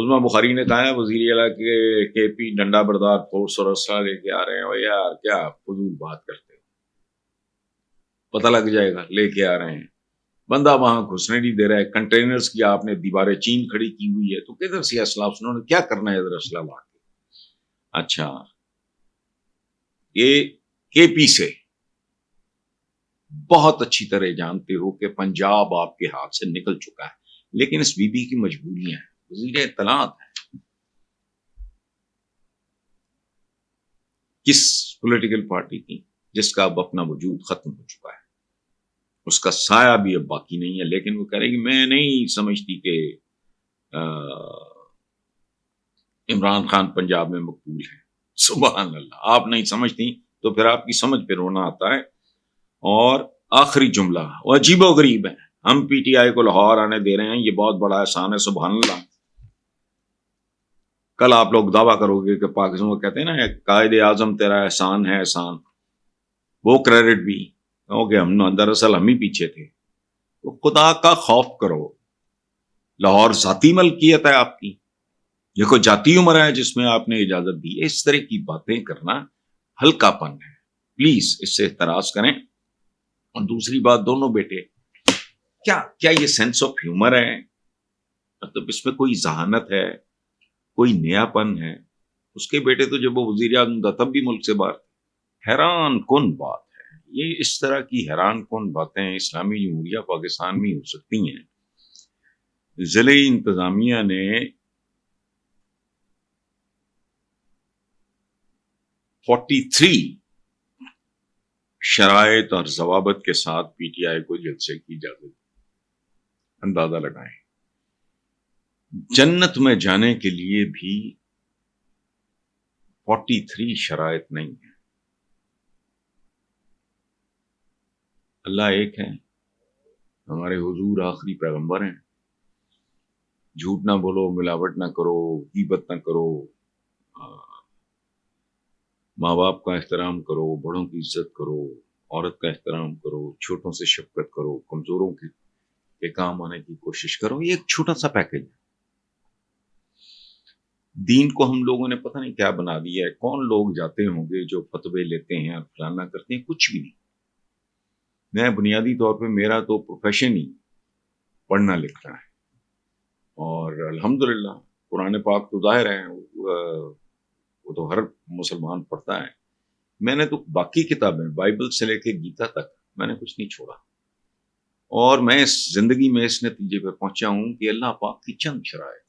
عظما بخاری نے کہا ہے وزیر اعلیٰ کے پی ڈنڈا بردار فورس اور اسلحہ لے کے آ رہے ہیں. اور یار کیا فضول بات کرتے ہو، پتہ لگ جائے گا لے کے آ رہے ہیں. بندہ وہاں گھسنے نہیں دے رہا ہے. کنٹینرز کی آپ نے دیواریں چین کھڑی کی ہوئی ہے، تو کدھر سے اسلحہ انہوں نے کیا کرنا ہے ادھر اسلحہ لا کے؟ اچھا یہ کے پی سے بہت اچھی طرح جانتے ہو کہ پنجاب آپ کے ہاتھ سے نکل چکا ہے، لیکن اس بی بی کی مجبوریاں ہیں. وزیر اطلاعات ہے کس پولیٹیکل پارٹی کی جس کا اب اپنا وجود ختم ہو چکا ہے، اس کا سایہ بھی اب باقی نہیں ہے، لیکن وہ کہہ رہے کہ میں نہیں سمجھتی کہ عمران خان پنجاب میں مقبول ہے. سبحان اللہ، آپ نہیں سمجھتی تو پھر آپ کی سمجھ پہ رونا آتا ہے. اور آخری جملہ وہ عجیب و غریب ہے، ہم پی ٹی آئی کو لاہور آنے دے رہے ہیں، یہ بہت بڑا احسان ہے. سبحان اللہ. کل آپ لوگ دعویٰ کرو گے کہ پاکستان کو کہتے ہیں نا قائد اعظم تیرا احسان ہے احسان، وہ کریڈٹ بھی کہ ہم دراصل ہم ہی پیچھے تھے. تو خدا کا خوف کرو، لاہور ذاتی ملکیت ہے آپ کی، یہ کوئی جاتی عمر ہے جس میں آپ نے اجازت دی ہے. اس طرح کی باتیں کرنا ہلکا پن ہے، پلیز اس سے احتراز کریں. اور دوسری بات، دونوں بیٹے کیا یہ سینس آف ہیومر ہے؟ مطلب اس میں کوئی ذہانت ہے، کوئی نیا پن ہے؟ اس کے بیٹے تو جب وہ وزیر اعظم تھا تب بھی ملک سے باہر. حیران کن بات ہے یہ. اس طرح کی حیران کن باتیں اسلامی جمہوریہ پاکستان میں ہو سکتی ہیں. ضلع انتظامیہ نے 43 شرائط اور ضوابط کے ساتھ پی ٹی آئی کو جلسے کی اجازت. اندازہ لگائیں، جنت میں جانے کے لیے بھی 43 شرائط نہیں ہیں. اللہ ایک ہے، ہمارے حضور آخری پیغمبر ہیں. جھوٹ نہ بولو، ملاوٹ نہ کرو، غیبت نہ کرو، ماں باپ کا احترام کرو، بڑوں کی عزت کرو، عورت کا احترام کرو، چھوٹوں سے شفقت کرو، کمزوروں کے کام آنے کی کوشش کرو. یہ ایک چھوٹا سا پیکج ہے. دین کو ہم لوگوں نے پتہ نہیں کیا بنا دیا ہے. کون لوگ جاتے ہوں گے جو فتوے لیتے ہیں اور فلانا کرتے ہیں؟ کچھ بھی نہیں. میں بنیادی طور پہ میرا تو پروفیشن ہی پڑھنا لکھنا ہے، اور الحمدللہ قرآن پاک تو ظاہر ہے وہ تو ہر مسلمان پڑھتا ہے. میں نے تو باقی کتابیں بائبل سے لے کے گیتا تک میں نے کچھ نہیں چھوڑا. اور میں اس زندگی میں اس نتیجے پہ پہنچا ہوں کہ اللہ پاک کی چند شرائط: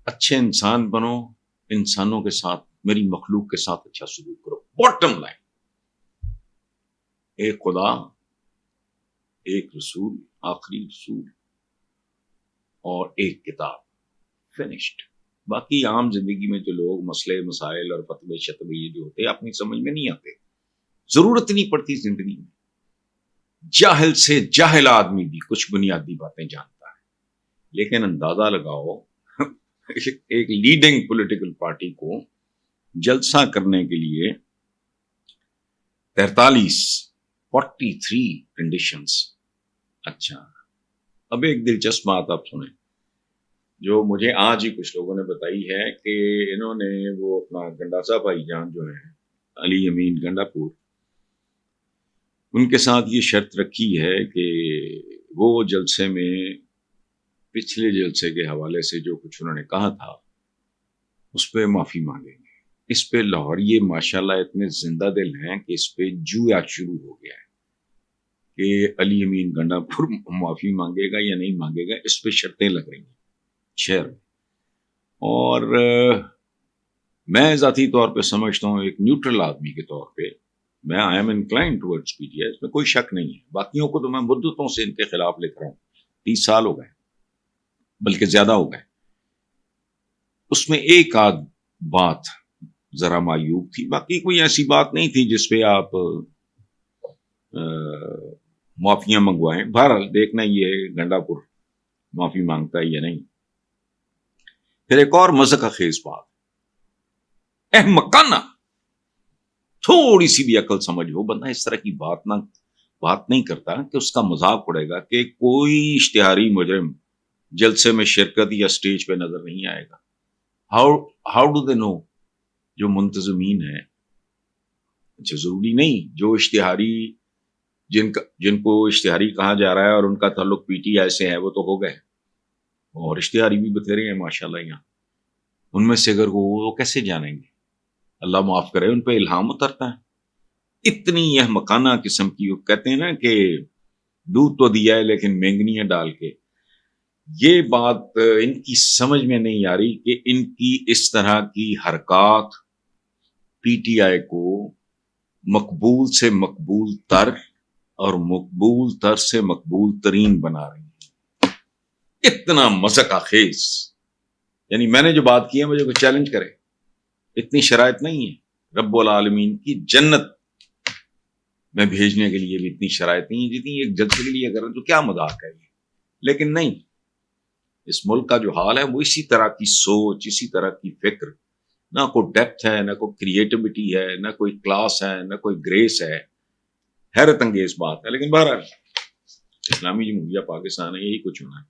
اچھے انسان بنو، انسانوں کے ساتھ، میری مخلوق کے ساتھ اچھا سلوک کرو. باٹم لائن، ایک خدا، ایک رسول، آخری رسول، اور ایک کتاب. فنشڈ. باقی عام زندگی میں جو لوگ مسئلے مسائل اور فتوے شتوے یہ جو ہوتے ہیں اپنی سمجھ میں نہیں آتے، ضرورت نہیں پڑتی زندگی میں. جاہل سے جاہل آدمی بھی کچھ بنیادی باتیں جانتا ہے. لیکن اندازہ لگاؤ ایک لیڈنگ پولیٹیکل پارٹی کو جلسہ کرنے کے لیے 43 کنڈیشنز. اچھا اب ایک دلچسپ بات آپ سنیں جو مجھے آج ہی کچھ لوگوں نے بتائی ہے کہ انہوں نے وہ اپنا گنڈاسا بھائی جان جو ہیں علی امین گنڈا پور، ان کے ساتھ یہ شرط رکھی ہے کہ وہ جلسے میں پچھلے جلسے کے حوالے سے جو کچھ انہوں نے کہا تھا اس پہ معافی مانگیں گے. اس پہ لاہوریے ماشاءاللہ اتنے زندہ دل ہیں کہ اس پہ جویا شروع ہو گیا ہے کہ علی امین گنڈا پور معافی مانگے گا یا نہیں مانگے گا. اس پہ شرطیں لگ رہی ہیں شہر میں. اور میں ذاتی طور پہ سمجھتا ہوں ایک نیوٹرل آدمی کے طور پہ میں I am inclined towards PTI, اس میں کوئی شک نہیں ہے. باقیوں کو تو میں مدتوں سے ان کے خلاف لکھ رہا ہوں، 30 سال ہو گئے بلکہ زیادہ ہو گئے. اس میں ایک آدھ بات ذرا معیوب تھی، باقی کوئی ایسی بات نہیں تھی جس پہ آپ معافیاں منگوائیں. بہرحال دیکھنا یہ ہے گنڈا پور معافی مانگتا ہے یا نہیں. پھر ایک اور مزہ کا خیز بات، احمقانہ تھوڑی سی بھی عقل سمجھ ہو بندہ اس طرح کی بات نہیں کرتا کہ اس کا مذاق اڑے گا کہ کوئی اشتہاری مجرم جلسے میں شرکت یا سٹیج پہ نظر نہیں آئے گا. ہاؤ ڈو دے نو؟ جو منتظمین ہیں. اچھا ضروری نہیں جو اشتہاری جن کو اشتہاری کہا جا رہا ہے اور ان کا تعلق پی ٹی آئی سے ہے وہ تو ہو گئے, اور اشتہاری بھی بتھیرے ہیں ماشاءاللہ یہاں. ان میں سے اگر وہ کیسے جانیں گے؟ اللہ معاف کرے, ان پہ الہام اترتا ہے. اتنی یہ مکانہ قسم کی, وہ کہتے ہیں نا کہ دودھ تو دیا ہے لیکن مینگنیاں ڈال کے. یہ بات ان کی سمجھ میں نہیں آ رہی کہ ان کی اس طرح کی حرکات پی ٹی آئی کو مقبول سے مقبول تر اور مقبول تر سے مقبول ترین بنا رہی ہیں. اتنا مذاق خیز, یعنی میں نے جو بات کی ہے مجھے کوئی چیلنج کرے. اتنی شرائط نہیں ہے رب العالمین کی جنت میں بھیجنے کے لیے بھی اتنی شرائط نہیں ہے جتنی ایک جلسے کے لیے کریں تو کیا مذاق ہے یہ. لیکن نہیں, اس ملک کا جو حال ہے وہ اسی طرح کی سوچ, اسی طرح کی فکر, نہ کوئی ڈیپتھ ہے, نہ کوئی کریٹیوٹی ہے, نہ کوئی کلاس ہے, نہ کوئی گریس ہے. حیرت انگیز بات ہے. لیکن بہرحال اسلامی جمہوریہ پاکستان ہے, یہی کچھ ہونا ہے.